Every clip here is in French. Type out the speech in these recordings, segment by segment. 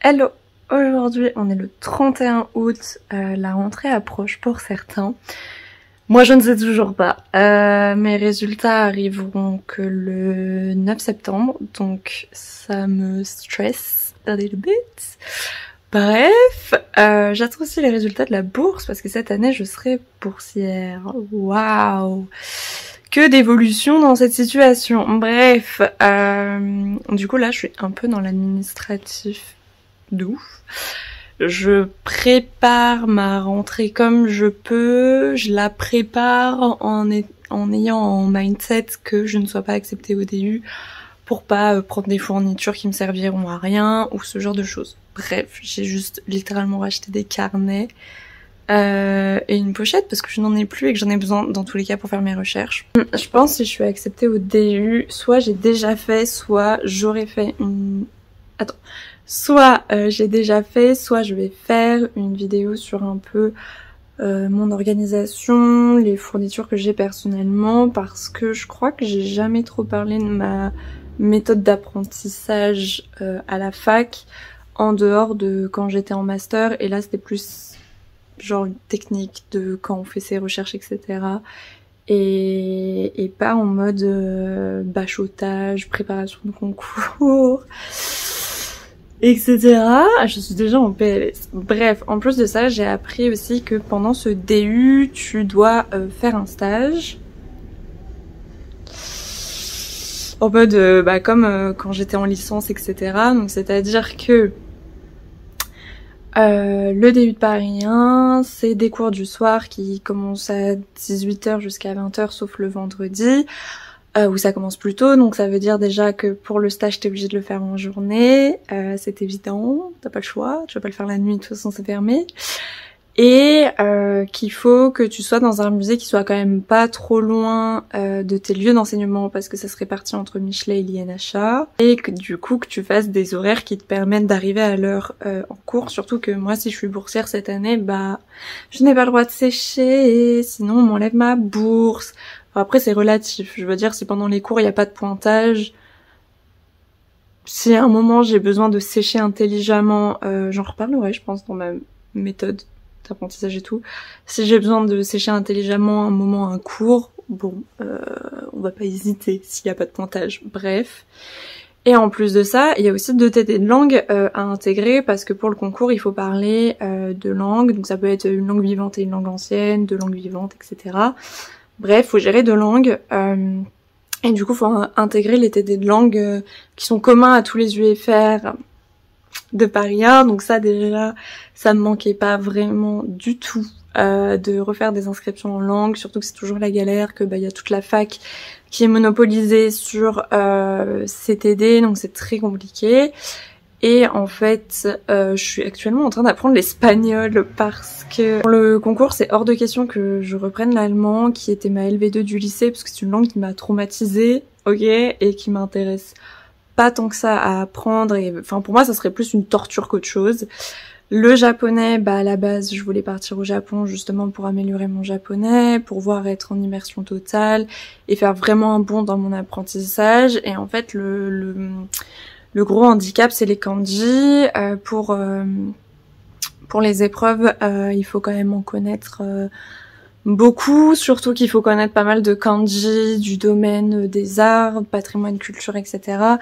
Hello! Aujourd'hui on est le 31 août, la rentrée approche pour certains. Moi je ne sais toujours pas. Mes résultats arriveront que le 9 septembre, donc ça me stresse a little bit. Bref, j'attends aussi les résultats de la bourse parce que cette année je serai boursière. Waouh! Que d'évolution dans cette situation. Bref, du coup là je suis un peu dans l'administratif d'ouf. Je prépare ma rentrée comme je peux, je la prépare en ayant en mindset que je ne sois pas acceptée au DU pour pas prendre des fournitures qui me serviront à rien ou ce genre de choses. Bref, j'ai juste littéralement racheté des carnets et une pochette parce que je n'en ai plus et que j'en ai besoin dans tous les cas pour faire mes recherches. Je pense que si je suis acceptée au DU, soit j'ai déjà fait, soit j'aurais fait une... Attends. Soit j'ai déjà fait, soit je vais faire une vidéo sur un peu mon organisation, les fournitures que j'ai personnellement, parce que je crois que j'ai jamais trop parlé de ma méthode d'apprentissage à la fac, en dehors de quand j'étais en master, et là c'était plus genre une technique de quand on fait ses recherches, etc. Et pas en mode bachotage, préparation de concours... etc. Je suis déjà en PLS. Bref, en plus de ça, j'ai appris aussi que pendant ce DU, tu dois faire un stage. En mode, comme quand j'étais en licence, etc. Donc c'est-à-dire que le DU de Paris 1, c'est des cours du soir qui commencent à 18h jusqu'à 20h, sauf le vendredi. Où ça commence plus tôt, donc ça veut dire déjà que pour le stage t'es obligé de le faire en journée, c'est évident, t'as pas le choix, tu vas pas le faire la nuit, de toute façon c'est fermé, et qu'il faut que tu sois dans un musée qui soit quand même pas trop loin de tes lieux d'enseignement, parce que ça se répartit entre Michelet et l'INHA, et que du coup que tu fasses des horaires qui te permettent d'arriver à l'heure en cours, surtout que moi si je suis boursière cette année, je n'ai pas le droit de sécher, et sinon on m'enlève ma bourse. Après c'est relatif, je veux dire si pendant les cours il n'y a pas de pointage, si à un moment j'ai besoin de sécher intelligemment, j'en reparlerai je pense dans ma méthode d'apprentissage et tout, si j'ai besoin de sécher intelligemment un moment un cours, bon, on va pas hésiter s'il n'y a pas de pointage, bref. Et en plus de ça, il y a aussi 2 TD de langue à intégrer parce que pour le concours il faut parler de langue, donc ça peut être une langue vivante et une langue ancienne, 2 langues vivantes, etc. Bref, faut gérer 2 langues, et du coup faut intégrer les TD de langue qui sont communs à tous les UFR de Paris 1, donc ça déjà, ça me manquait pas vraiment du tout de refaire des inscriptions en langue, surtout que c'est toujours la galère, que y a toute la fac qui est monopolisée sur ces TD, donc c'est très compliqué. Et en fait, je suis actuellement en train d'apprendre l'espagnol parce que pour le concours, c'est hors de question que je reprenne l'allemand, qui était ma LV2 du lycée, parce que c'est une langue qui m'a traumatisée, ok, et qui m'intéresse pas tant que ça à apprendre. Et enfin, pour moi, ça serait plus une torture qu'autre chose. Le japonais, à la base, je voulais partir au Japon justement pour améliorer mon japonais, pour pouvoir être en immersion totale et faire vraiment un bond dans mon apprentissage. Et en fait, le gros handicap, c'est les kanji. Pour les épreuves, il faut quand même en connaître beaucoup, surtout qu'il faut connaître pas mal de kanji du domaine des arts, patrimoine, culture, etc.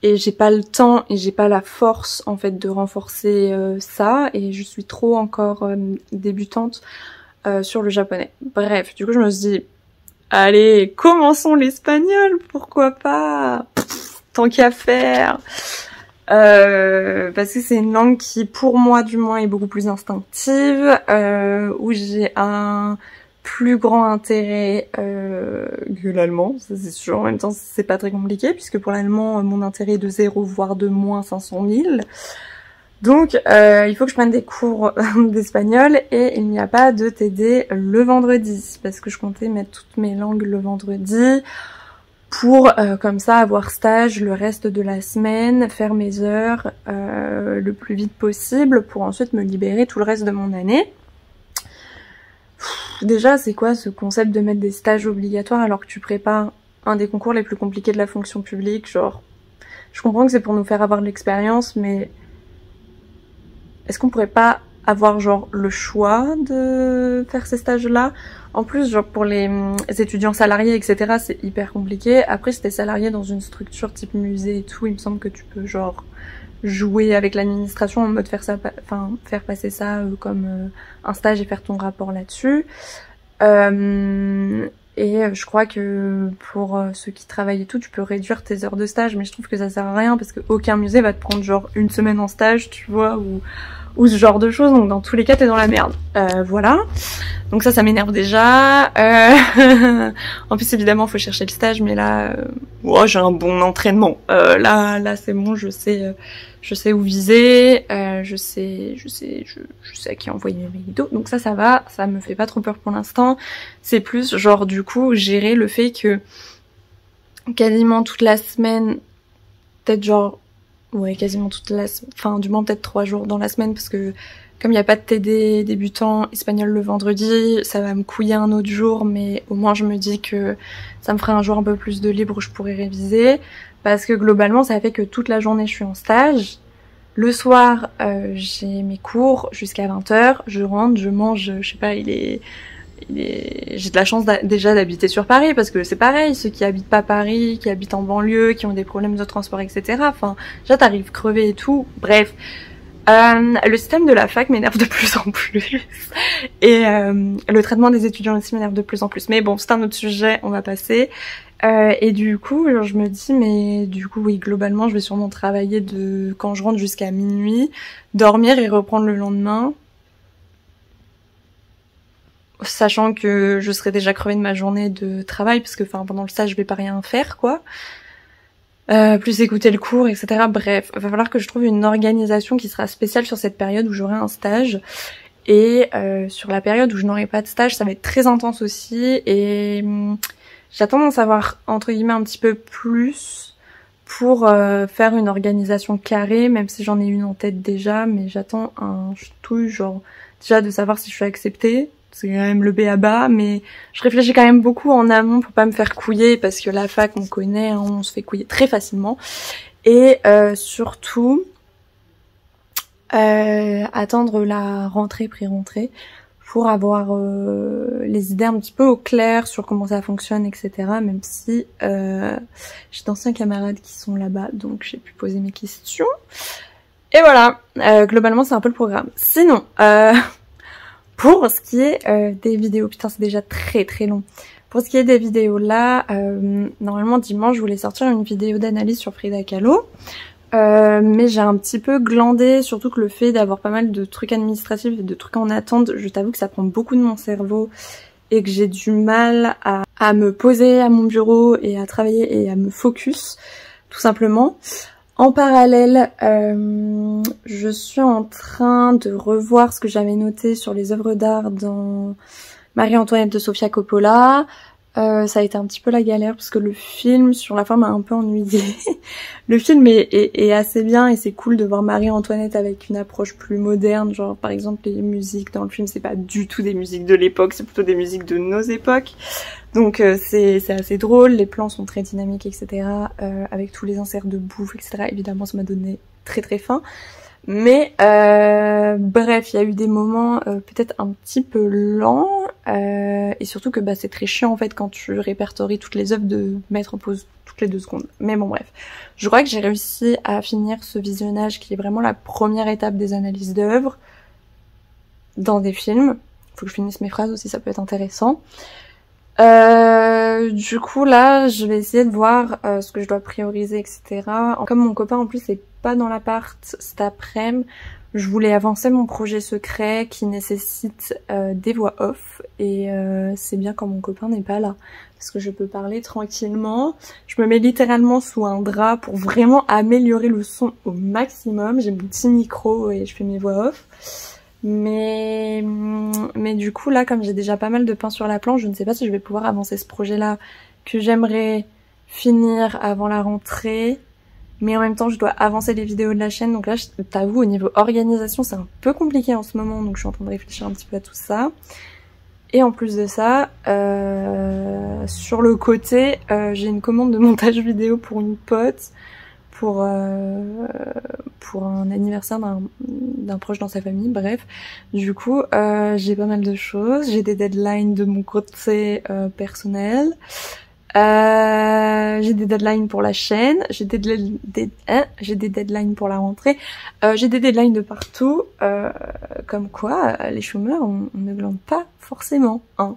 Et j'ai pas le temps et j'ai pas la force en fait de renforcer ça, et je suis trop encore débutante sur le japonais. Bref, du coup je me suis dit, allez, commençons l'espagnol, pourquoi pas, tant qu'à faire. Parce que c'est une langue qui, pour moi du moins, est beaucoup plus instinctive, où j'ai un plus grand intérêt que l'allemand, ça c'est sûr. En même temps, c'est pas très compliqué, puisque pour l'allemand, mon intérêt est de 0, voire de moins 500 000. Donc, il faut que je prenne des cours d'espagnol, et il n'y a pas de TD le vendredi, parce que je comptais mettre toutes mes langues le vendredi, pour comme ça avoir stage le reste de la semaine, faire mes heures le plus vite possible pour ensuite me libérer tout le reste de mon année. Déjà, c'est quoi ce concept de mettre des stages obligatoires alors que tu prépares un des concours les plus compliqués de la fonction publique? Genre, je comprends que c'est pour nous faire avoir de l'expérience, mais est-ce qu'on pourrait pas avoir genre le choix de faire ces stages-là? En plus, genre pour les étudiants salariés, etc., c'est hyper compliqué. Après, si t'es salarié dans une structure type musée et tout, il me semble que tu peux genre jouer avec l'administration en mode faire ça, enfin faire passer ça comme un stage et faire ton rapport là-dessus. Et je crois que pour ceux qui travaillent et tout, tu peux réduire tes heures de stage, mais je trouve que ça sert à rien parce qu'aucun musée va te prendre genre une semaine en stage, tu vois, ou ce genre de choses. Donc dans tous les cas, t'es dans la merde. Voilà. Donc ça m'énerve déjà. En plus, évidemment, faut chercher le stage, mais là, j'ai un bon entraînement. Là, c'est bon, je sais où viser, je sais à qui envoyer mes vidéos. Donc ça va, ça me fait pas trop peur pour l'instant. C'est plus genre du coup gérer le fait que quasiment toute la semaine, peut-être genre quasiment toute la semaine, enfin du moins peut-être 3 jours dans la semaine, parce que comme il n'y a pas de TD débutant espagnol le vendredi, ça va me couiller un autre jour, mais au moins je me dis que ça me ferait un jour un peu plus de libre où je pourrais réviser, parce que globalement ça fait que toute la journée je suis en stage. Le soir, j'ai mes cours jusqu'à 20h, je rentre, je mange, je sais pas, j'ai de la chance déjà d'habiter sur Paris, parce que c'est pareil, ceux qui habitent pas Paris, qui habitent en banlieue, qui ont des problèmes de transport, etc. Enfin, déjà t'arrives crevé et tout, bref. Le système de la fac m'énerve de plus en plus. Et le traitement des étudiants aussi m'énerve de plus en plus. Mais bon, c'est un autre sujet, on va passer. Et du coup, genre, je me dis, mais du coup, oui, globalement, je vais sûrement travailler de quand je rentre jusqu'à minuit, dormir et reprendre le lendemain. Sachant que je serai déjà crevée de ma journée de travail, parce que pendant le stage, je vais pas rien faire, quoi. Plus écouter le cours, etc. Bref, va falloir que je trouve une organisation qui sera spéciale sur cette période où j'aurai un stage. Et sur la période où je n'aurai pas de stage, ça va être très intense aussi. Et j'attends d'en savoir, entre guillemets, un petit peu plus pour faire une organisation carrée, même si j'en ai une en tête déjà. Mais j'attends un ch'touille, genre, déjà de savoir si je suis acceptée. C'est quand même le b.a.-ba, mais je réfléchis quand même beaucoup en amont pour pas me faire couiller, parce que la fac, on connaît, hein, on se fait couiller très facilement. Et surtout, attendre la rentrée, pré-rentrée, pour avoir les idées un petit peu au clair sur comment ça fonctionne, etc. Même si j'ai d'anciens camarades qui sont là-bas, donc j'ai pu poser mes questions. Et voilà, globalement c'est un peu le programme. Sinon, pour ce qui est des vidéos, putain c'est déjà très très long. Pour ce qui est des vidéos là, normalement dimanche je voulais sortir une vidéo d'analyse sur Frida Kahlo. Mais j'ai un petit peu glandé, surtout que le fait d'avoir pas mal de trucs administratifs et de trucs en attente, je t'avoue que ça prend beaucoup de mon cerveau et que j'ai du mal à me poser à mon bureau et à travailler et à me focus, tout simplement. En parallèle, je suis en train de revoir ce que j'avais noté sur les œuvres d'art dans Marie-Antoinette de Sofia Coppola. Ça a été un petit peu la galère parce que le film sur la fin m'a un peu ennuyée. Le film est assez bien et c'est cool de voir Marie-Antoinette avec une approche plus moderne, genre par exemple les musiques dans le film c'est pas du tout des musiques de l'époque, c'est plutôt des musiques de nos époques. Donc c'est assez drôle, les plans sont très dynamiques, etc. Avec tous les inserts de bouffe, etc. Évidemment ça m'a donné très très faim. Mais bref, il y a eu des moments peut-être un petit peu lents et surtout que c'est très chiant en fait quand tu répertories toutes les œuvres de mettre en pause toutes les 2 secondes. Mais bon bref, je crois que j'ai réussi à finir ce visionnage qui est vraiment la première étape des analyses d'œuvres dans des films. Faut que je finisse mes phrases aussi, ça peut être intéressant. Du coup là je vais essayer de voir ce que je dois prioriser, etc. Comme mon copain en plus est pas dans l'appart cet après-midi, je voulais avancer mon projet secret qui nécessite des voix off et c'est bien quand mon copain n'est pas là parce que je peux parler tranquillement. Je me mets littéralement sous un drap pour vraiment améliorer le son au maximum. J'ai mon petit micro et je fais mes voix off. Mais du coup là comme j'ai déjà pas mal de pain sur la planche, je ne sais pas si je vais pouvoir avancer ce projet là que j'aimerais finir avant la rentrée, mais en même temps je dois avancer les vidéos de la chaîne, donc là je t'avoue au niveau organisation c'est un peu compliqué en ce moment, donc je suis en train de réfléchir un petit peu à tout ça. Et en plus de ça, sur le côté j'ai une commande de montage vidéo pour une pote pour un anniversaire d'un proche dans sa famille, bref. Du coup, j'ai pas mal de choses. J'ai des deadlines de mon côté personnel. J'ai des deadlines pour la chaîne, j'ai des deadlines pour la rentrée, j'ai des deadlines de partout, comme quoi les chômeurs on ne glande pas forcément, hein.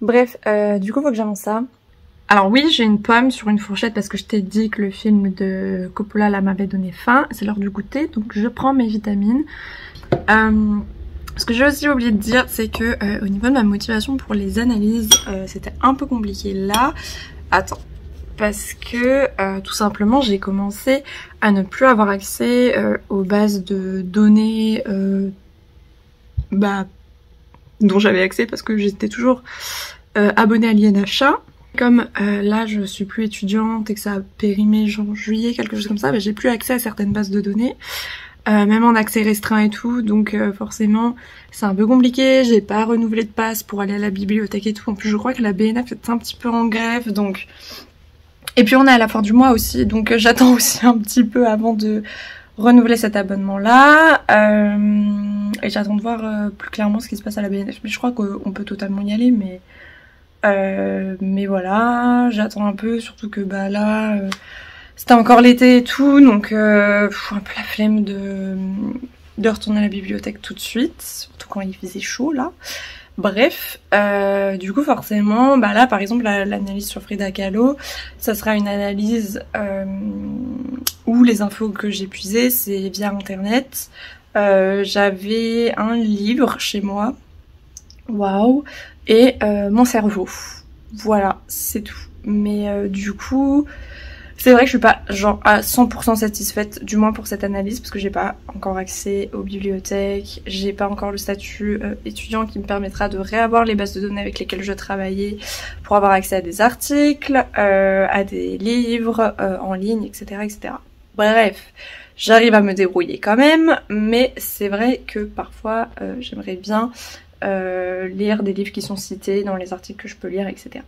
Bref, du coup faut que j'avance ça. Alors oui, j'ai une pomme sur une fourchette parce que je t'ai dit que le film de Coppola là m'avait donné faim, c'est l'heure du goûter, donc je prends mes vitamines. Ce que j'ai aussi oublié de dire, c'est que au niveau de ma motivation pour les analyses, c'était un peu compliqué là. Attends, parce que tout simplement j'ai commencé à ne plus avoir accès aux bases de données dont j'avais accès parce que j'étais toujours abonnée à l'INHA. Comme là je suis plus étudiante et que ça a périmé genre juillet, quelque chose comme ça, j'ai plus accès à certaines bases de données. Même en accès restreint et tout, donc forcément c'est un peu compliqué, j'ai pas renouvelé de passe pour aller à la bibliothèque et tout, en plus je crois que la BNF est un petit peu en grève, donc... Et puis on est à la fin du mois aussi, donc j'attends aussi un petit peu avant de renouveler cet abonnement là, et j'attends de voir plus clairement ce qui se passe à la BNF, mais je crois qu'on peut totalement y aller, mais voilà, j'attends un peu, surtout que bah là... C'était encore l'été et tout, donc un peu la flemme de retourner à la bibliothèque tout de suite, surtout quand il faisait chaud là. Bref, du coup forcément, bah là par exemple l'analyse sur Frida Kahlo, ça sera une analyse où les infos que j'ai puisées c'est via internet. J'avais un livre chez moi, waouh, et mon cerveau. Voilà, c'est tout. Mais du coup... C'est vrai que je suis pas genre à 100% satisfaite, du moins pour cette analyse, parce que j'ai pas encore accès aux bibliothèques, j'ai pas encore le statut étudiant qui me permettra de réavoir les bases de données avec lesquelles je travaillais pour avoir accès à des articles, à des livres en ligne, etc., etc. Bref, j'arrive à me débrouiller quand même, mais c'est vrai que parfois j'aimerais bien lire des livres qui sont cités dans les articles que je peux lire, etc.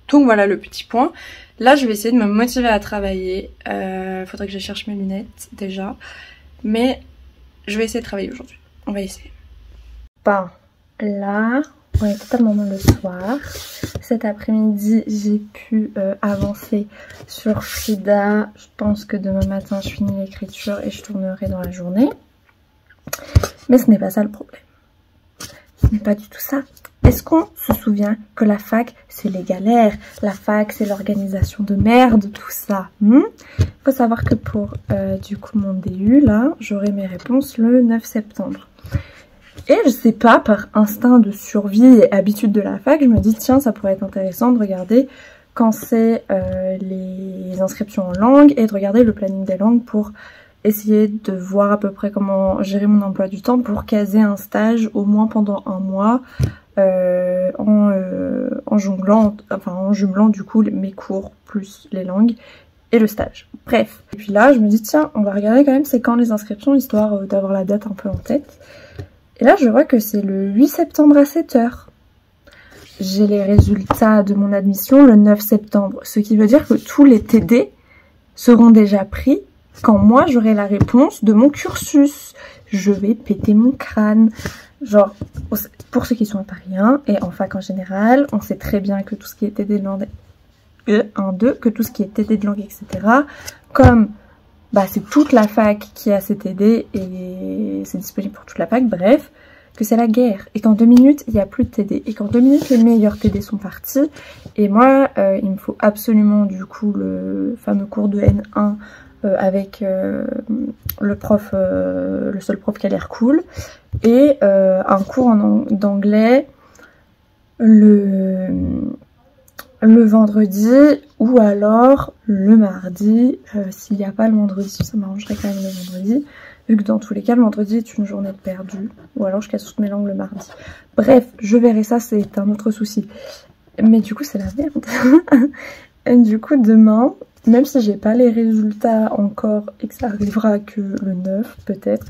Donc voilà le petit point. Là, je vais essayer de me motiver à travailler. Faudrait que je cherche mes lunettes déjà. Mais je vais essayer de travailler aujourd'hui. On va essayer. Bon, là, on est totalement dans le soir. Cet après-midi, j'ai pu avancer sur Frida. Je pense que demain matin, je finis l'écriture et je tournerai dans la journée. Mais ce n'est pas ça le problème. Ce n'est pas du tout ça. Est-ce qu'on se souvient que la fac, c'est les galères, la fac, c'est l'organisation de merde, tout ça. Faut savoir que pour du coup mon DU, là, j'aurai mes réponses le 9 septembre. Et je sais pas, par instinct de survie et habitude de la fac, je me dis tiens, ça pourrait être intéressant de regarder quand c'est les inscriptions en langue et de regarder le planning des langues pour essayer de voir à peu près comment gérer mon emploi du temps pour caser un stage au moins pendant un mois. En jumelant du coup mes cours plus les langues et le stage. Bref. Et puis là je me dis tiens on va regarder quand même c'est quand les inscriptions histoire d'avoir la date un peu en tête. Et là je vois que c'est le 8 septembre à 7 h. J'ai les résultats de mon admission le 9 septembre. Ce qui veut dire que tous les TD seront déjà pris quand moi j'aurai la réponse de mon cursus. Je vais péter mon crâne. Genre, pour ceux qui sont à Paris 1 et en fac en général, on sait très bien que tout ce qui est TD de langue, que tout ce qui est TD de langue, etc. Comme, bah, c'est toute la fac qui a ses TD et c'est disponible pour toute la fac, bref, que c'est la guerre. Et qu'en 2 minutes, il n'y a plus de TD. Et qu'en 2 minutes, les meilleurs TD sont partis. Et moi, il me faut absolument, du coup, le fameux cours de N1 avec le seul prof qui a l'air cool, et un cours d'anglais le vendredi ou alors le mardi, s'il n'y a pas le vendredi, ça m'arrangerait quand même le vendredi, vu que dans tous les cas le vendredi est une journée de perdue, ou alors je casse toutes mes langues le mardi. Bref, je verrai ça, c'est un autre souci. Mais du coup c'est la merde. Et du coup demain, même si j'ai pas les résultats encore et que ça arrivera que le 9 peut-être,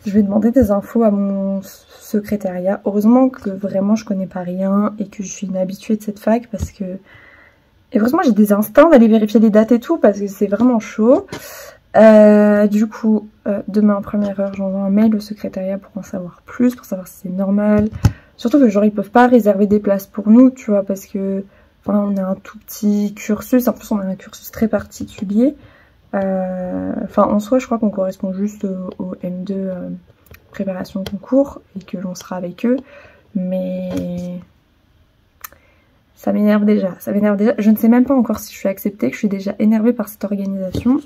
je vais demander des infos à mon secrétariat. Heureusement que vraiment je connais pas rien et que je suis une habituée de cette fac parce que Et franchement, j'ai des instincts d'aller vérifier les dates et tout parce que c'est vraiment chaud. Du coup, demain, première heure, j'envoie un mail au secrétariat pour en savoir plus, pour savoir si c'est normal. Surtout que genre, ils peuvent pas réserver des places pour nous, tu vois, parce que enfin, on a un tout petit cursus. En plus, on a un cursus très particulier. Enfin, en soi, je crois qu'on correspond juste au M2 préparation concours et que l'on sera avec eux. Mais ça m'énerve déjà, ça m'énerve déjà. Je ne sais même pas encore si je suis acceptée, que je suis déjà énervée par cette organisation.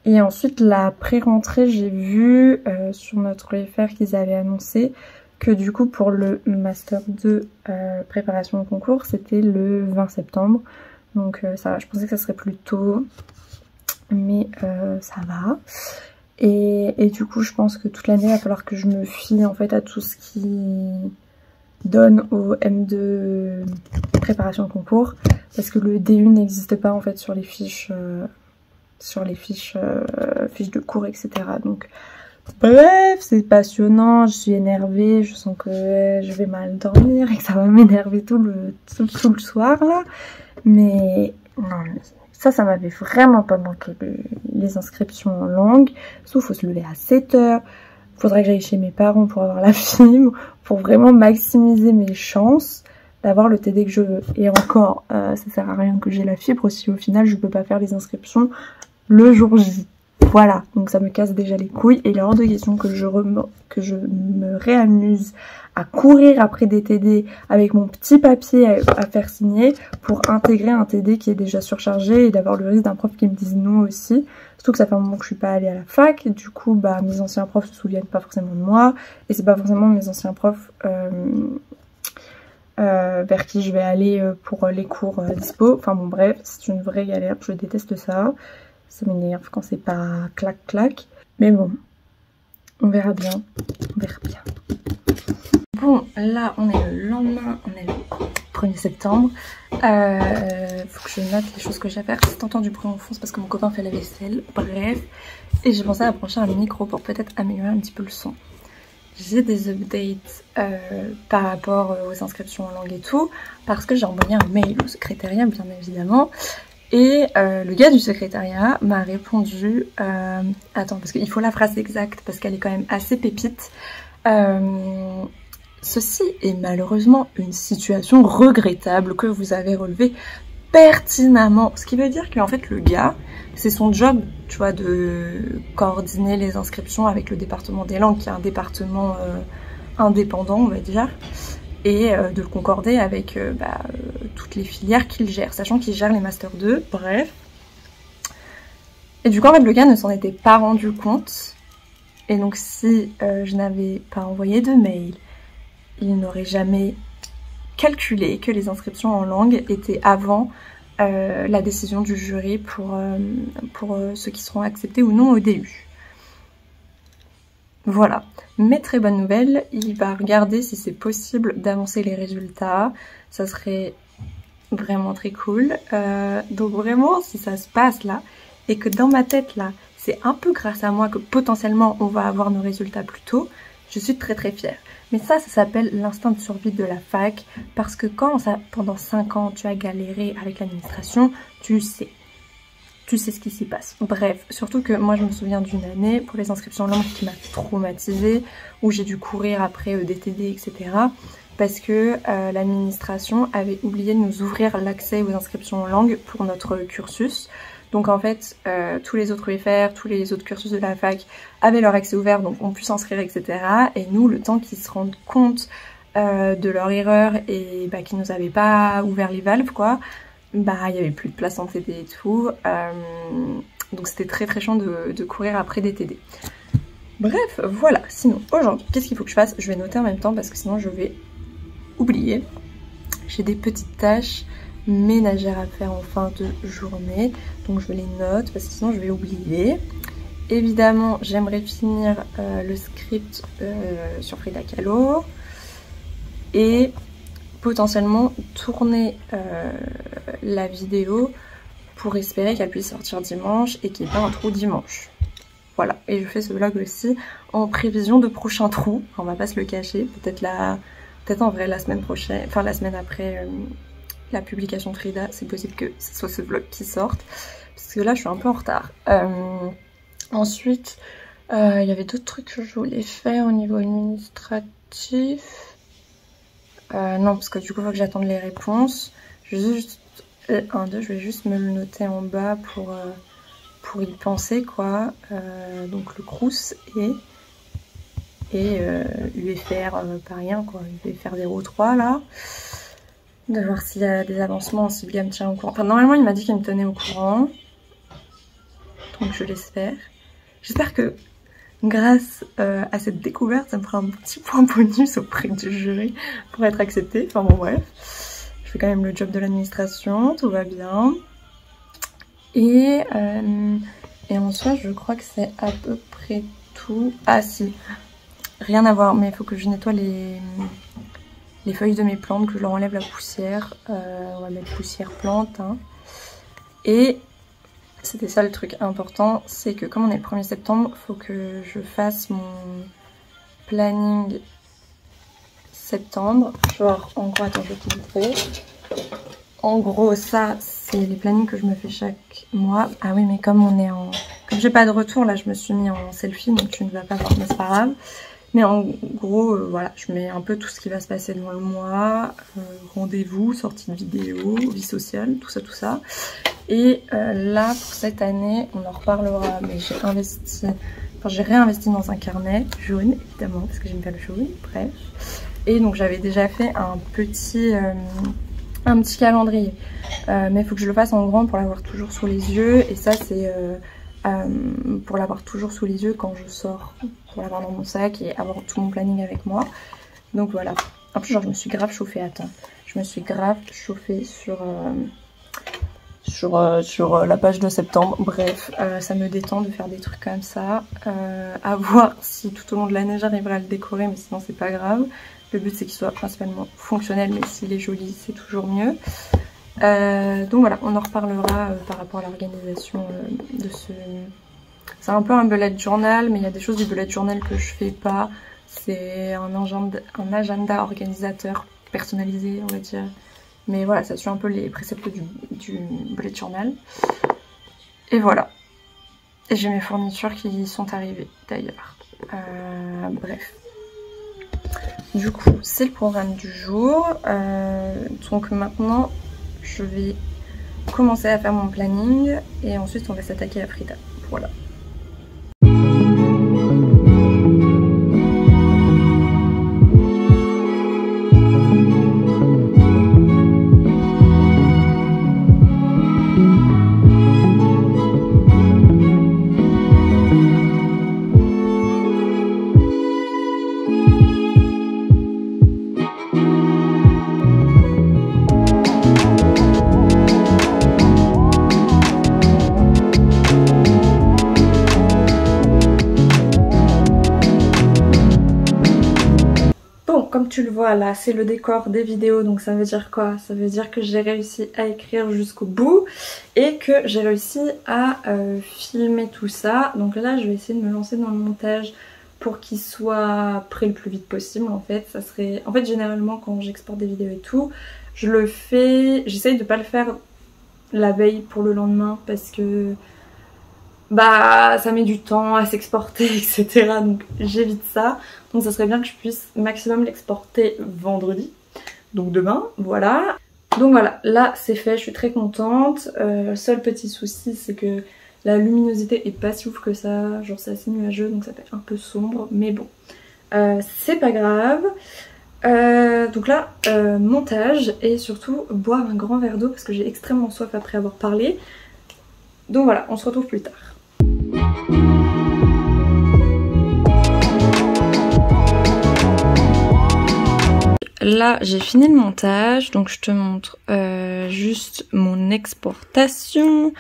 Et ensuite, la pré-rentrée, j'ai vu sur notre UFR qu'ils avaient annoncé que du coup, pour le Master 2 préparation au concours, c'était le 20 septembre. Donc ça va, je pensais que ça serait plus tôt, mais ça va. Et du coup, je pense que toute l'année, il va falloir que je me fie en fait à tout ce qui donne au M2 préparation au concours, parce que le DU n'existe pas en fait sur les fiches fiches de cours, etc. Donc bref, c'est passionnant, je suis énervée, je sens que je vais mal dormir et que ça va m'énerver tout le soir là. Mais non, ça m'avait vraiment pas manqué les inscriptions en langue. Sauf faut se lever à 7 h. Faudrait que j'aille chez mes parents pour avoir la fibre, pour vraiment maximiser mes chances d'avoir le TD que je veux. Et encore, ça sert à rien que j'ai la fibre si au final je peux pas faire les inscriptions le jour J. Voilà, donc ça me casse déjà les couilles et il est hors de question que je me réamuse à courir après des TD avec mon petit papier à faire signer pour intégrer un TD qui est déjà surchargé et d'avoir le risque d'un prof qui me dise non aussi. Surtout que ça fait un moment que je suis pas allée à la fac, et du coup bah mes anciens profs se souviennent pas forcément de moi et c'est pas forcément mes anciens profs vers qui je vais aller pour les cours dispo. Enfin bon bref, c'est une vraie galère, je déteste ça. Ça m'énerve quand c'est pas clac clac. Mais bon, on verra bien. On verra bien. Bon, là on est le lendemain, on est le 1er septembre. Faut que je note les choses que j'ai à faire. Si t'entends du bruit en fond, c'est parce que mon copain fait la vaisselle. Bref. Et j'ai pensé à brancher un micro pour peut-être améliorer un petit peu le son. J'ai des updates par rapport aux inscriptions en langue et tout. Parce que j'ai envoyé un mail au secrétariat, bien évidemment. Et le gars du secrétariat m'a répondu... attends, parce qu'il faut la phrase exacte, parce qu'elle est quand même assez pépite. Ceci est malheureusement une situation regrettable que vous avez relevée pertinemment. Ce qui veut dire qu'en fait le gars, c'est son job, tu vois, de coordonner les inscriptions avec le département des langues, qui est un département indépendant, on va dire. Et de le concorder avec toutes les filières qu'il gère, sachant qu'il gère les Master 2, bref. Et du coup, en fait, le gars ne s'en était pas rendu compte. Et donc, si je n'avais pas envoyé de mail, il n'aurait jamais calculé que les inscriptions en langue étaient avant la décision du jury pour ceux qui seront acceptés ou non au DU. Voilà, mais très bonne nouvelle, il va regarder si c'est possible d'avancer les résultats, ça serait vraiment très cool. Donc vraiment, si ça se passe là, et que dans ma tête là, c'est un peu grâce à moi que potentiellement on va avoir nos résultats plus tôt, je suis très très fière. Mais ça s'appelle l'instinct de survie de la fac, parce que quand pendant 5 ans tu as galéré avec l'administration, tu sais ce qui s'y passe. Bref, surtout que moi je me souviens d'une année pour les inscriptions en langue qui m'a traumatisée, où j'ai dû courir après des TD, etc. Parce que l'administration avait oublié de nous ouvrir l'accès aux inscriptions en langue pour notre cursus. Donc en fait, tous les autres UFR, tous les autres cursus de la fac avaient leur accès ouvert, donc on pu s'inscrire, etc. Et nous, le temps qu'ils se rendent compte de leur erreur et qu'ils nous avaient pas ouvert les valves, quoi, il y avait plus de place en TD et tout, donc c'était très très chiant de courir après des TD. Bref, voilà. Sinon, aujourd'hui, qu'est-ce qu'il faut que je fasse? Je vais noter en même temps parce que sinon je vais oublier. J'ai des petites tâches ménagères à faire en fin de journée, donc je les note parce que sinon je vais oublier. Évidemment, j'aimerais finir le script sur Frida Kahlo et potentiellement tourner la vidéo pour espérer qu'elle puisse sortir dimanche et qu'il n'y ait pas un trou dimanche. Voilà, et je fais ce vlog aussi en prévision de prochains trous, on va pas se le cacher, peut-être en vrai la semaine prochaine, enfin la semaine après la publication de Frida, c'est possible que ce soit ce vlog qui sorte, parce que là je suis un peu en retard. Ensuite, il y avait d'autres trucs que je voulais faire au niveau administratif. Non, parce que du coup, il faut que j'attende les réponses. Je vais juste... je vais juste me le noter en bas pour y penser, quoi. Donc le Crous et UFR pas rien, quoi. UFR 03, là. De voir s'il y a des avancements, si le gars me tient au courant. Enfin, normalement, il m'a dit qu'il me tenait au courant. Donc je l'espère. J'espère que grâce à cette découverte, ça me fera un petit point bonus auprès du jury pour être acceptée. Enfin bon, bref. Je fais quand même le job de l'administration, tout va bien. Et en soi, je crois que c'est à peu près tout. Ah si, rien à voir, mais il faut que je nettoie les feuilles de mes plantes, que je leur enlève la poussière. On va mettre poussière plante. Hein. Et c'était ça le truc important, c'est que comme on est le 1er septembre, il faut que je fasse mon planning septembre. Genre, en gros, attends, je vais te montrer. En gros, ça, c'est les plannings que je me fais chaque mois. Ah oui, mais comme j'ai pas de retour, là, je me suis mis en selfie, donc tu ne vas pas voir, mais c'est pas grave. Mais en gros, voilà, je mets un peu tout ce qui va se passer dans le mois, rendez-vous, sortie de vidéo, vie sociale, tout ça, tout ça. Et là, pour cette année, on en reparlera, mais j'ai réinvesti dans un carnet jaune, évidemment, parce que j'aime bien le jaune, bref. Et donc j'avais déjà fait un petit calendrier, mais il faut que je le fasse en grand pour l'avoir toujours sous les yeux. Et ça, c'est pour l'avoir toujours sous les yeux quand je sors, pour l'avoir dans mon sac et avoir tout mon planning avec moi. Donc voilà. En plus, genre, je me suis grave chauffée, attends. Je me suis grave chauffée sur la page de septembre. Bref, ça me détend de faire des trucs comme ça. À voir si tout au long de l'année j'arriverai à le décorer, mais sinon c'est pas grave. Le but c'est qu'il soit principalement fonctionnel, mais s'il est joli c'est toujours mieux. Donc voilà, on en reparlera par rapport à l'organisation de ce... C'est un peu un bullet journal, mais il y a des choses du bullet journal que je fais pas. C'est un agenda organisateur personnalisé, on va dire. Mais voilà, ça suit un peu les préceptes du bullet journal. Et voilà. Et j'ai mes fournitures qui sont arrivées d'ailleurs. Bref. Du coup, c'est le programme du jour. Donc maintenant, je vais commencer à faire mon planning. Et ensuite, on va s'attaquer à Frida. Voilà. Comme tu le vois là, c'est le décor des vidéos, donc ça veut dire quoi? Ça veut dire que j'ai réussi à écrire jusqu'au bout et que j'ai réussi à filmer tout ça. Donc là, je vais essayer de me lancer dans le montage pour qu'il soit prêt le plus vite possible en fait. Ça serait... En fait, généralement, quand j'exporte des vidéos et tout, je le fais... J'essaye de pas le faire la veille pour le lendemain parce que... bah ça met du temps à s'exporter etc, donc j'évite ça. Donc ça serait bien que je puisse maximum l'exporter vendredi, donc demain, voilà. Donc voilà, là c'est fait, je suis très contente. Seul petit souci, c'est que la luminosité est pas si ouf que ça, genre c'est assez nuageux donc ça fait un peu sombre, mais bon c'est pas grave. Donc là montage et surtout boire un grand verre d'eau parce que j'ai extrêmement soif après avoir parlé. Donc voilà, on se retrouve plus tard. Là j'ai fini le montage, donc je te montre juste mon exportation.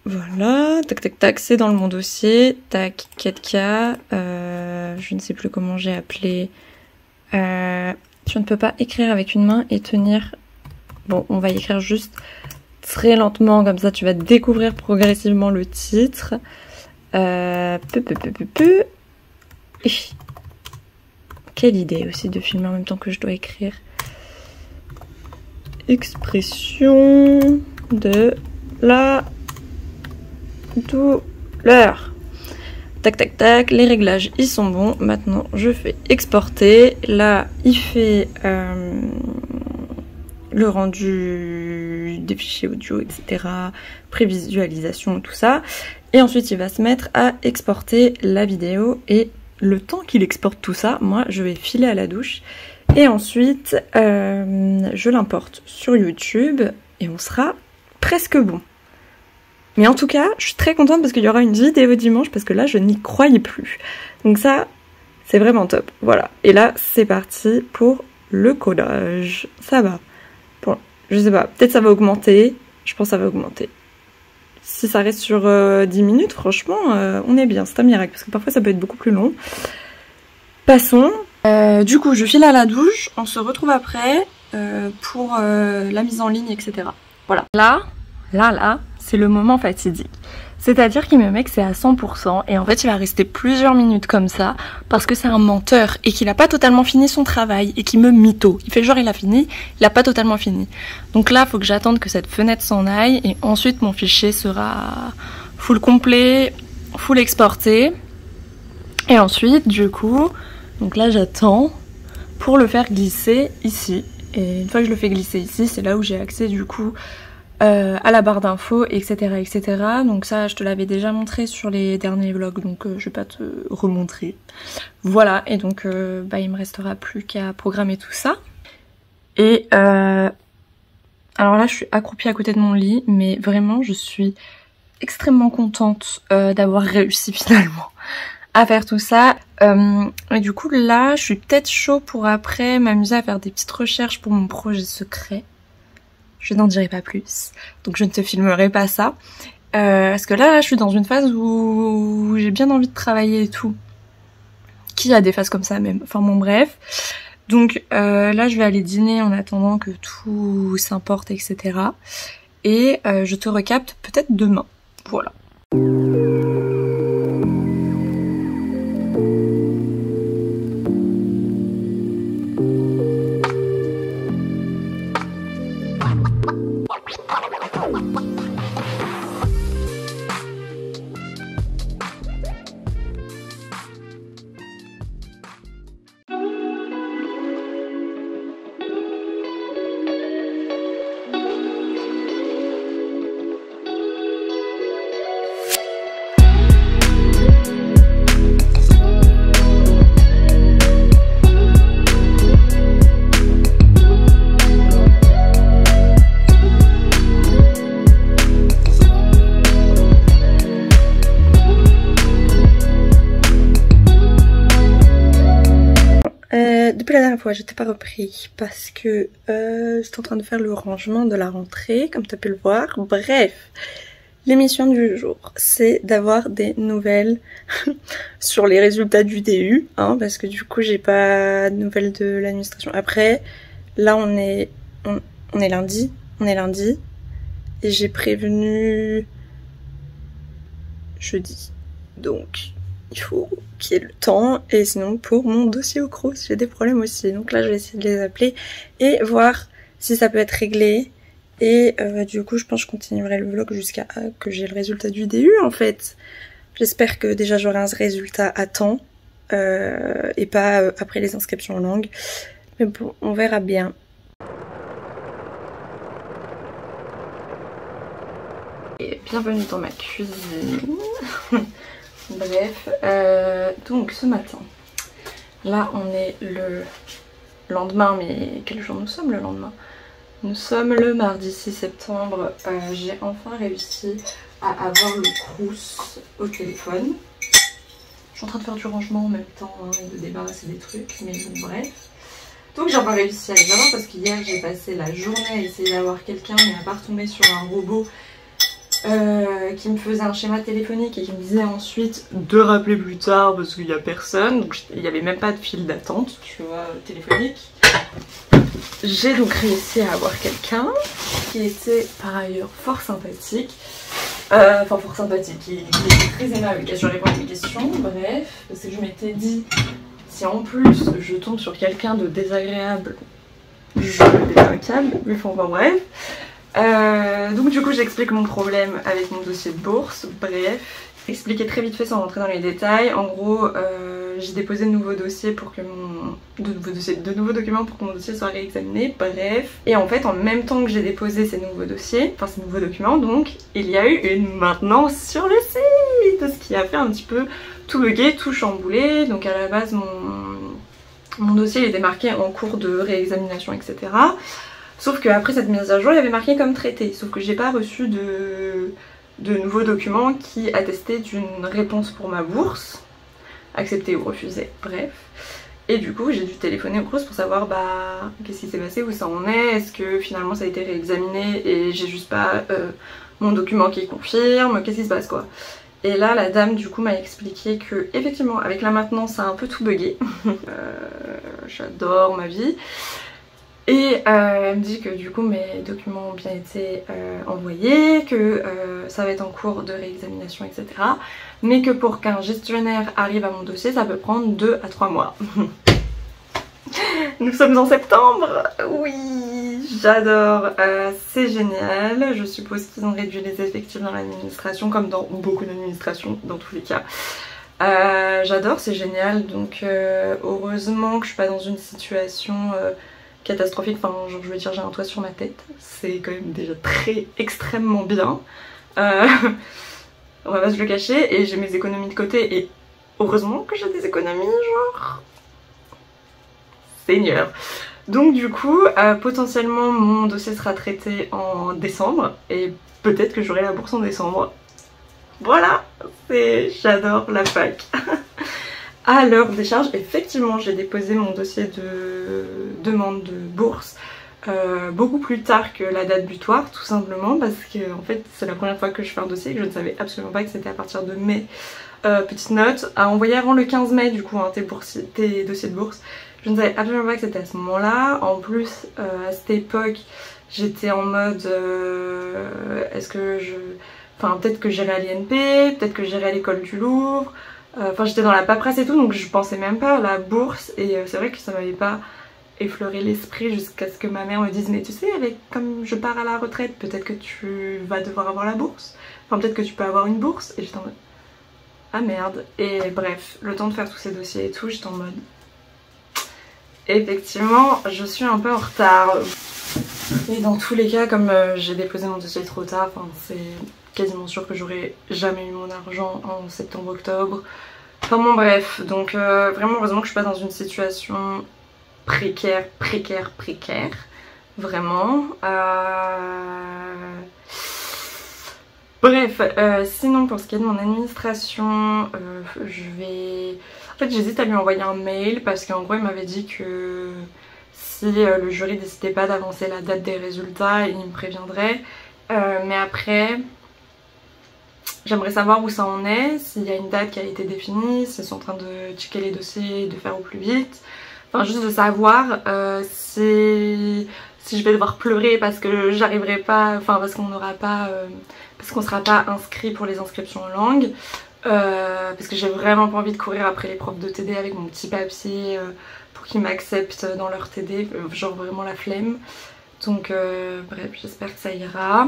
Voilà, tac tac tac, c'est dans le mon dossier, tac 4K, je ne sais plus comment j'ai appelé. Tu ne peux pas écrire avec une main et tenir. Bon, on va écrire juste très lentement, comme ça tu vas découvrir progressivement le titre. Quelle idée aussi de filmer en même temps que je dois écrire. expression de la douleur. Tac tac tac, les réglages ils sont bons. Maintenant je fais exporter. Là il fait le rendu des fichiers audio, etc. Prévisualisation, tout ça. Et ensuite il va se mettre à exporter la vidéo. Et le temps qu'il exporte tout ça, moi je vais filer à la douche. Et ensuite je l'importe sur YouTube et on sera presque bon. Mais en tout cas, je suis très contente parce qu'il y aura une vidéo dimanche parce que là, je n'y croyais plus. Donc ça, c'est vraiment top. Voilà. Et là, c'est parti pour le codage. Ça va. Bon, je sais pas. Peut-être ça va augmenter. Je pense que ça va augmenter. Si ça reste sur 10 minutes, franchement, on est bien. C'est un miracle parce que parfois, ça peut être beaucoup plus long. Passons. Du coup, je file à la douche. On se retrouve après pour la mise en ligne, etc. Voilà. Là, c'est le moment fatidique. C'est-à-dire qu'il me met que c'est à 100% et en fait il va rester plusieurs minutes comme ça parce que c'est un menteur et qu'il a pas totalement fini son travail et qu'il me mytho. Il fait genre il a fini, il a pas totalement fini. Donc là, il faut que j'attende que cette fenêtre s'en aille et ensuite mon fichier sera full complet, full exporté. Et ensuite, du coup, donc là j'attends pour le faire glisser ici. Et une fois que je le fais glisser ici, c'est là où j'ai accès du coup à la barre d'infos, etc., etc. Donc ça, je te l'avais déjà montré sur les derniers vlogs, donc je vais pas te remontrer. Voilà, et donc il me restera plus qu'à programmer tout ça. Et alors là, je suis accroupie à côté de mon lit, mais vraiment, je suis extrêmement contente d'avoir réussi finalement à faire tout ça. Et du coup, là, je suis peut-être chaud pour après m'amuser à faire des petites recherches pour mon projet secret. Je n'en dirai pas plus, donc je ne te filmerai pas ça. Parce que là, je suis dans une phase où j'ai bien envie de travailler et tout. Qui a des phases comme ça même, enfin bon bref. Donc là, je vais aller dîner en attendant que tout s'importe, etc. Et je te recapte peut-être demain. Voilà. Depuis la dernière fois, j'étais pas repris parce que j'étais en train de faire le rangement de la rentrée, comme tu as pu le voir. Bref, l'émission du jour, c'est d'avoir des nouvelles sur les résultats du DU, hein, parce que du coup, j'ai pas de nouvelles de l'administration. Après, là, on est lundi, et j'ai prévenu jeudi, donc il faut qu'il y ait le temps, et sinon pour mon dossier au Crous j'ai des problèmes aussi, donc là je vais essayer de les appeler et voir si ça peut être réglé. Et du coup je pense que je continuerai le vlog jusqu'à que j'ai le résultat du DU en fait. J'espère que déjà j'aurai un résultat à temps et pas après les inscriptions en langue, mais bon, on verra bien. Et bienvenue dans ma cuisine. Bref, donc ce matin, là on est le lendemain, mais quel jour nous sommes le lendemain? Nous sommes le mardi 6 septembre, j'ai enfin réussi à avoir le Crous au téléphone. Je suis en train de faire du rangement en même temps, hein, et de débarrasser des trucs, mais bon bref. Donc j'ai enfin réussi à les avoir parce qu'hier j'ai passé la journée à essayer d'avoir quelqu'un, mais à part tomber sur un robot qui me faisait un schéma téléphonique et qui me disait ensuite de rappeler plus tard parce qu'il n'y a personne, donc il n'y avait même pas de file d'attente, tu vois, téléphonique. J'ai donc réussi à avoir quelqu'un qui était par ailleurs fort sympathique, enfin fort sympathique, qui était très aimable, qui a su répondre à mes questions, bref, parce que je m'étais dit, si en plus je tombe sur quelqu'un de désagréable, Je pète un câble, mais enfin bref. Donc du coup j'explique mon problème avec mon dossier de bourse, bref. Expliquer très vite fait sans rentrer dans les détails. En gros, j'ai déposé de nouveaux dossiers pour que mon... de nouveaux documents pour que mon dossier soit réexaminé, bref. Et en fait, en même temps que j'ai déposé ces nouveaux dossiers, enfin ces nouveaux documents donc, il y a eu une maintenance sur le site, ce qui a fait un petit peu tout bugger, tout chambouler. Donc à la base, mon dossier était marqué en cours de réexamination, etc. Sauf qu'après cette mise à jour, il y avait marqué comme traité. Sauf que j'ai pas reçu de nouveaux documents qui attestaient d'une réponse pour ma bourse, acceptée ou refusée, bref. Et du coup j'ai dû téléphoner au CROUS pour savoir bah qu'est-ce qui s'est passé, où ça en est, est-ce que finalement ça a été réexaminé et j'ai juste pas mon document qui confirme, qu'est-ce qui se passe quoi. Et là la dame du coup m'a expliqué que effectivement avec la maintenance ça a un peu tout bugué. J'adore ma vie. Et elle me dit que du coup mes documents ont bien été envoyés, que ça va être en cours de réexamination, etc. Mais que pour qu'un gestionnaire arrive à mon dossier, ça peut prendre 2 à 3 mois. Nous sommes en septembre. Oui, j'adore. C'est génial. Je suppose qu'ils ont réduit les effectifs dans l'administration, comme dans beaucoup d'administrations, dans tous les cas. J'adore, c'est génial. Donc heureusement que je suis pas dans une situation... catastrophique, enfin genre, je veux dire j'ai un toit sur ma tête, c'est quand même déjà très extrêmement bien, on va pas se le cacher, et j'ai mes économies de côté et heureusement que j'ai des économies genre seigneur. Donc du coup potentiellement mon dossier sera traité en décembre et peut-être que j'aurai la bourse en décembre. Voilà, j'adore la fac. À l'heure des charges, effectivement j'ai déposé mon dossier de demande de bourse beaucoup plus tard que la date butoir, tout simplement parce que en fait c'est la première fois que je fais un dossier et que je ne savais absolument pas que c'était à partir de mai. Petite note, à envoyer avant le 15 mai du coup hein, tes dossiers de bourse. Je ne savais absolument pas que c'était à ce moment-là. En plus à cette époque j'étais en mode est-ce que je... Enfin peut-être que j'irai à l'INP, peut-être que j'irai à l'école du Louvre. Enfin j'étais dans la paperasse et tout donc je pensais même pas à la bourse et c'est vrai que ça m'avait pas effleuré l'esprit jusqu'à ce que ma mère me dise mais tu sais avec comme je pars à la retraite peut-être que tu vas devoir avoir la bourse, enfin peut-être que tu peux avoir une bourse, et j'étais en mode ah merde. Et bref, le temps de faire tous ces dossiers et tout, j'étais en mode effectivement je suis un peu en retard. Et dans tous les cas comme j'ai déposé mon dossier trop tard, enfin c'est quasiment sûr que j'aurais jamais eu mon argent en septembre-octobre. Enfin bon bref, donc vraiment heureusement que je suis pas dans une situation précaire, vraiment. Bref, sinon pour ce qui est de mon administration, je vais... En fait j'hésite à lui envoyer un mail parce qu'en gros il m'avait dit que si le jury décidait pas d'avancer la date des résultats, il me préviendrait. Mais après... J'aimerais savoir où ça en est, s'il y a une date qui a été définie, s'ils sont en train de checker les dossiers et de faire au plus vite. Enfin juste de savoir si je vais devoir pleurer parce que j'arriverai pas, enfin parce qu'on n'aura pas, parce qu'on sera pas inscrit pour les inscriptions en langue. Parce que j'ai vraiment pas envie de courir après les profs de TD avec mon petit papier pour qu'ils m'acceptent dans leur TD, genre vraiment la flemme. Donc bref, j'espère que ça ira.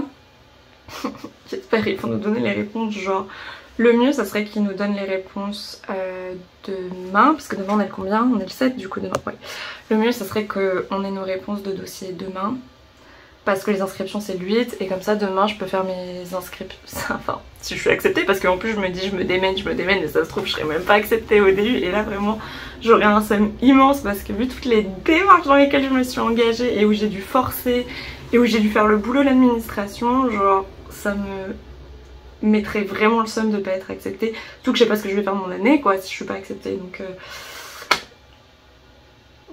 J'espère qu'ils vont nous donner les réponses genre le mieux ça serait qu'ils nous donnent les réponses demain parce que demain on est le combien? On est le 7 du coup demain, ouais. Le mieux ça serait qu'on ait nos réponses de dossier demain parce que les inscriptions c'est le 8 et comme ça demain je peux faire mes inscriptions, enfin si je suis acceptée parce qu'en plus je me dis je me démène et ça se trouve je serais même pas acceptée au début et là vraiment j'aurais un seum immense parce que vu toutes les démarches dans lesquelles je me suis engagée et où j'ai dû forcer et où j'ai dû faire le boulot de l'administration, genre ça me mettrait vraiment le seum de pas être acceptée. Surtout que je sais pas ce que je vais faire mon année quoi si je suis pas acceptée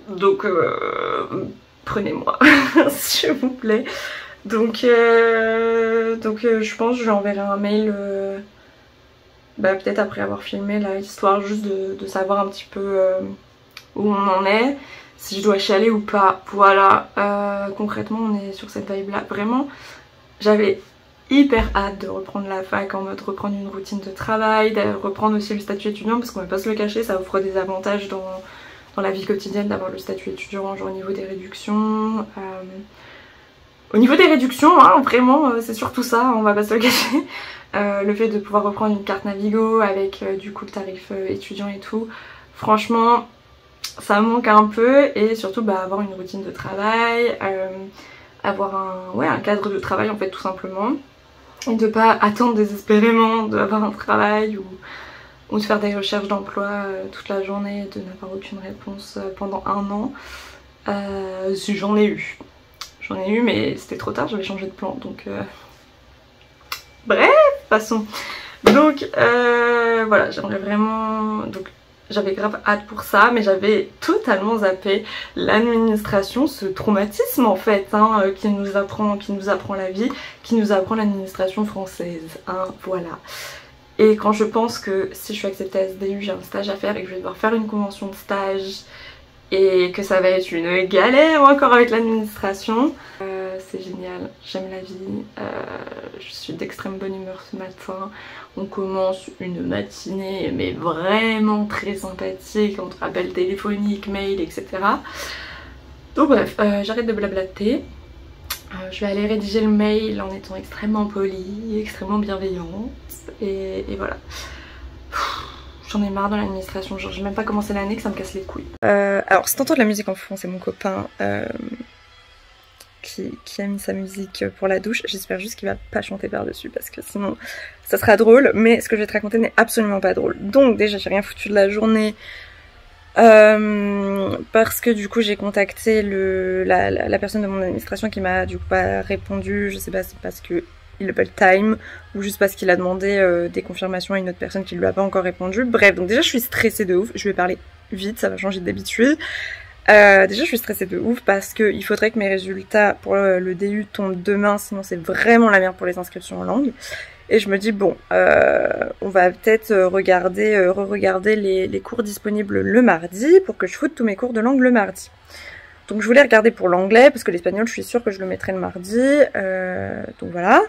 donc prenez-moi s'il vous plaît. Donc je pense que je lui enverrai un mail peut-être après avoir filmé là, histoire juste de savoir un petit peu où on en est, si je dois chialer ou pas. Voilà, concrètement on est sur cette vibe là. Vraiment j'avais hyper hâte de reprendre la fac, en mode reprendre une routine de travail, de reprendre aussi le statut étudiant parce qu'on va pas se le cacher, ça offre des avantages dans la vie quotidienne d'avoir le statut étudiant, genre au niveau des réductions. Au niveau des réductions, hein, vraiment, c'est surtout ça, on va pas se le cacher. Le fait de pouvoir reprendre une carte Navigo avec du coup le tarif étudiant et tout, franchement, ça manque un peu. Et surtout avoir une routine de travail, avoir un cadre de travail en fait tout simplement. Et de pas attendre désespérément d'avoir un travail ou de faire des recherches d'emploi toute la journée et de n'avoir aucune réponse pendant un an. Si j'en ai eu. J'en ai eu mais c'était trop tard, j'avais changé de plan donc... Bref, passons. Donc voilà, j'aimerais vraiment... Donc j'avais grave hâte pour ça, mais j'avais totalement zappé l'administration, ce traumatisme en fait, hein, qui nous apprend la vie, qui nous apprend l'administration française, hein, voilà. Et quand je pense que si je suis acceptée à SDU, j'ai un stage à faire et que je vais devoir faire une convention de stage et que ça va être une galère encore avec l'administration, c'est génial, j'aime la vie, je suis d'extrême bonne humeur ce matin. On commence une matinée mais vraiment très sympathique entre appels téléphoniques, mails, etc. Donc bref, j'arrête de blablater. Je vais aller rédiger le mail en étant extrêmement polie, extrêmement bienveillante et voilà. J'en ai marre de l'administration, genre j'ai même pas commencé l'année que ça me casse les couilles. Alors si t'entends de la musique en fond, c'est mon copain qui a mis sa musique pour la douche. J'espère juste qu'il va pas chanter par-dessus parce que sinon ça sera drôle, mais ce que je vais te raconter n'est absolument pas drôle. Donc déjà j'ai rien foutu de la journée parce que du coup j'ai contacté la personne de mon administration qui m'a du coup pas répondu. Je sais pas si c'est parce que il n'a pas le time ou juste parce qu'il a demandé des confirmations à une autre personne qui lui a pas encore répondu. Bref, donc déjà je suis stressée de ouf, je vais parler vite, ça va changer d'habitude. Déjà je suis stressée de ouf parce qu'il faudrait que mes résultats pour le DU tombent demain, sinon c'est vraiment la merde pour les inscriptions en langue. Et je me dis bon, on va peut-être re-regarder les cours disponibles le mardi pour que je foute tous mes cours de langue le mardi. Donc je voulais regarder pour l'anglais parce que l'espagnol je suis sûre que je le mettrai le mardi, donc voilà.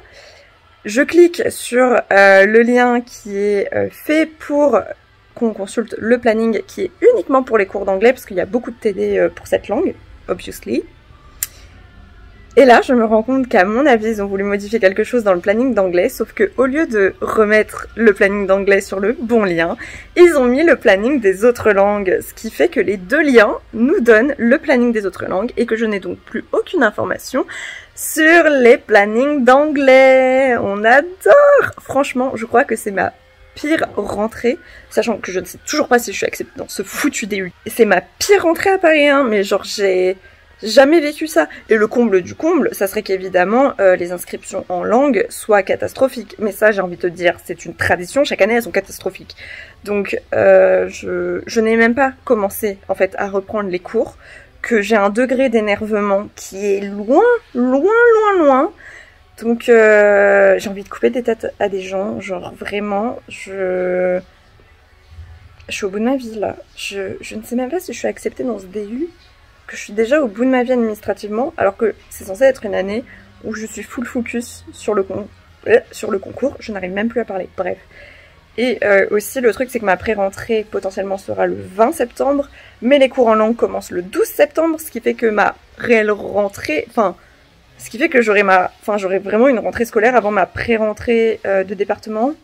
Je clique sur le lien qui est fait pour qu'on consulte le planning qui est uniquement pour les cours d'anglais parce qu'il y a beaucoup de TD pour cette langue, obviously. Et là, je me rends compte qu'à mon avis, ils ont voulu modifier quelque chose dans le planning d'anglais, sauf que au lieu de remettre le planning d'anglais sur le bon lien, ils ont mis le planning des autres langues, ce qui fait que les deux liens nous donnent le planning des autres langues et que je n'ai donc plus aucune information sur les plannings d'anglais. On adore! Franchement, je crois que c'est ma pire rentrée, sachant que je ne sais toujours pas si je suis acceptée dans ce foutu DU. Et c'est ma pire rentrée à Paris, hein, mais genre j'ai jamais vécu ça. Et le comble du comble, ça serait qu'évidemment les inscriptions en langue soient catastrophiques. Mais ça, j'ai envie de te dire, c'est une tradition, chaque année elles sont catastrophiques. Donc je n'ai même pas commencé en fait à reprendre les cours, que j'ai un degré d'énervement qui est loin. Donc j'ai envie de couper des têtes à des gens, genre vraiment, je suis au bout de ma vie là. Je ne sais même pas si je suis acceptée dans ce DU, que je suis déjà au bout de ma vie administrativement, alors que c'est censé être une année où je suis full focus sur le concours, je n'arrive même plus à parler, bref. Et aussi le truc c'est que ma pré-rentrée potentiellement sera le 20 septembre, mais les cours en langue commencent le 12 septembre, ce qui fait que ma réelle rentrée, ce qui fait que j'aurai vraiment une rentrée scolaire avant ma pré-rentrée de département.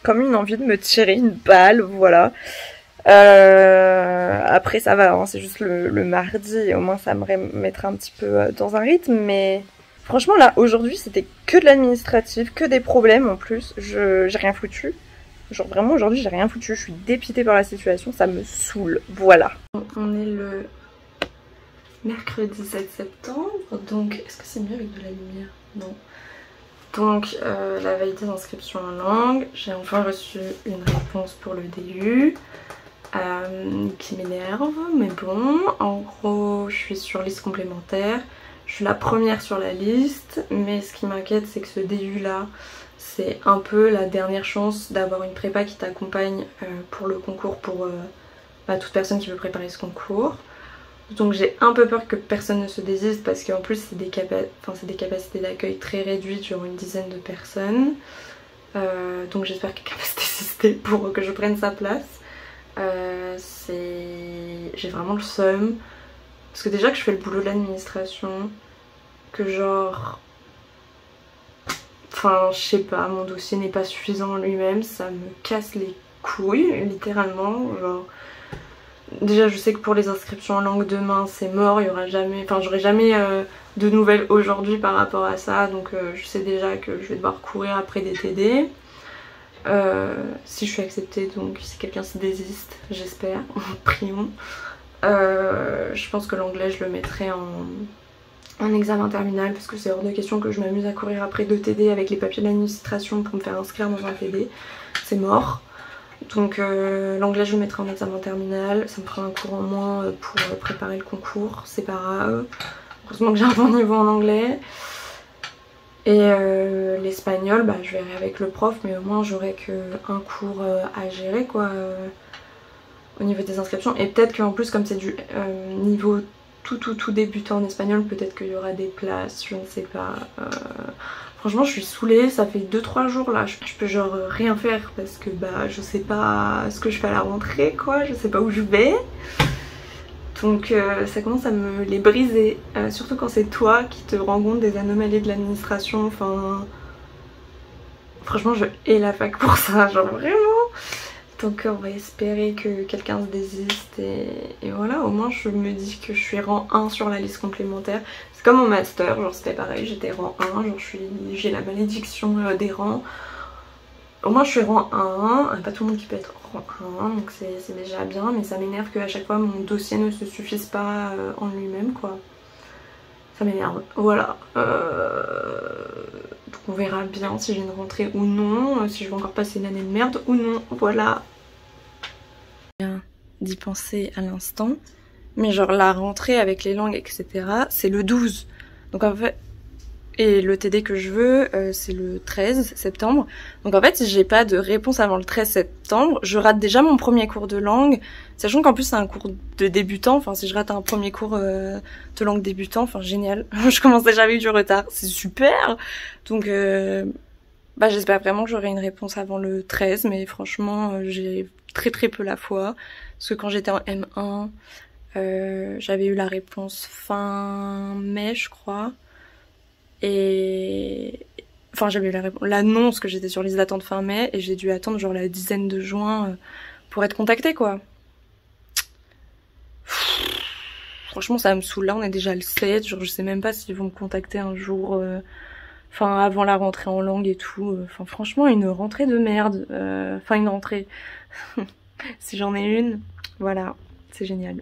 Comme une envie de me tirer une balle, voilà. Après ça va, hein, c'est juste le mardi, et au moins ça me mettra un petit peu dans un rythme, mais franchement là, aujourd'hui c'était que de l'administratif, que des problèmes en plus, j'ai rien foutu. Genre vraiment aujourd'hui j'ai rien foutu, je suis dépitée par la situation, ça me saoule, voilà. On est le mercredi 7 septembre, donc est-ce que c'est mieux avec de la lumière? Non. Donc la validité d'inscription en langue, j'ai enfin reçu une réponse pour le DU qui m'énerve, mais bon, en gros je suis sur liste complémentaire, je suis la première sur la liste, mais ce qui m'inquiète c'est que ce DU là, c'est un peu la dernière chance d'avoir une prépa qui t'accompagne pour le concours, pour toute personne qui veut préparer ce concours. Donc j'ai un peu peur que personne ne se désiste parce qu'en plus c'est des capacités d'accueil très réduites, genre une dizaine de personnes. Donc j'espère que quelqu'un va se désister. résister pour que je prenne sa place. J'ai vraiment le seum. Parce que déjà que je fais le boulot de l'administration, que genre... Enfin, je sais pas, mon dossier n'est pas suffisant en lui-même, ça me casse les couilles, littéralement. Genre... Déjà, je sais que pour les inscriptions en langue demain, c'est mort, il y aura jamais... Enfin, j'aurai jamais de nouvelles aujourd'hui par rapport à ça, donc je sais déjà que je vais devoir courir après des TD. Si je suis acceptée, donc si quelqu'un se désiste, j'espère, prions. Je pense que l'anglais je le mettrai en examen terminal parce que c'est hors de question que je m'amuse à courir après 2 TD avec les papiers de l'administration pour me faire inscrire dans un TD, c'est mort. Donc l'anglais je le mettrai en examen terminal, ça me fera un cours en moins pour préparer le concours, c'est pas grave. Heureusement que j'ai un bon niveau en anglais. Et l'espagnol, bah, je verrai avec le prof, mais au moins j'aurai qu'un cours à gérer quoi, au niveau des inscriptions. Et peut-être qu'en plus, comme c'est du niveau tout débutant en espagnol, peut-être qu'il y aura des places, je ne sais pas. Franchement, je suis saoulée, ça fait 2-3 jours là, je peux genre rien faire parce que bah je sais pas ce que je fais à la rentrée quoi, je sais pas où je vais. Donc ça commence à me les briser, surtout quand c'est toi qui te rends compte des anomalies de l'administration, enfin... Franchement je hais la fac pour ça, genre vraiment. Donc on va espérer que quelqu'un se désiste et voilà, au moins je me dis que je suis rang 1 sur la liste complémentaire. C'est comme mon master, genre c'était pareil, j'étais rang 1, genre j'ai la malédiction des rangs. Au moins je suis rang 1, pas tout le monde qui peut être rang 1, donc c'est déjà bien, mais ça m'énerve qu'à chaque fois mon dossier ne se suffise pas en lui-même quoi. Ça m'énerve, voilà. Donc on verra bien si j'ai une rentrée ou non, si je vais encore passer une année de merde ou non, voilà. Bien d'y penser à l'instant, mais genre la rentrée avec les langues etc. c'est le 12, donc en fait... Et le TD que je veux, c'est le 13 septembre. Donc en fait, si j'ai pas de réponse avant le 13 septembre, je rate déjà mon premier cours de langue. Sachant qu'en plus, c'est un cours de débutant. Enfin, si je rate un premier cours de langue débutant, enfin, génial. Je commence déjà avec du retard. C'est super. Donc, bah, j'espère vraiment que j'aurai une réponse avant le 13. Mais franchement, j'ai très peu la foi. Parce que quand j'étais en M1, j'avais eu la réponse fin mai, je crois. Et enfin j'avais eu l'annonce que j'étais sur liste d'attente fin mai et j'ai dû attendre genre la dizaine de juin pour être contactée quoi. Franchement ça me saoule, là on est déjà le 7, genre je sais même pas s'ils vont me contacter un jour, enfin avant la rentrée en langue et tout, enfin franchement une rentrée de merde, enfin une rentrée, si j'en ai une, voilà, c'est génial.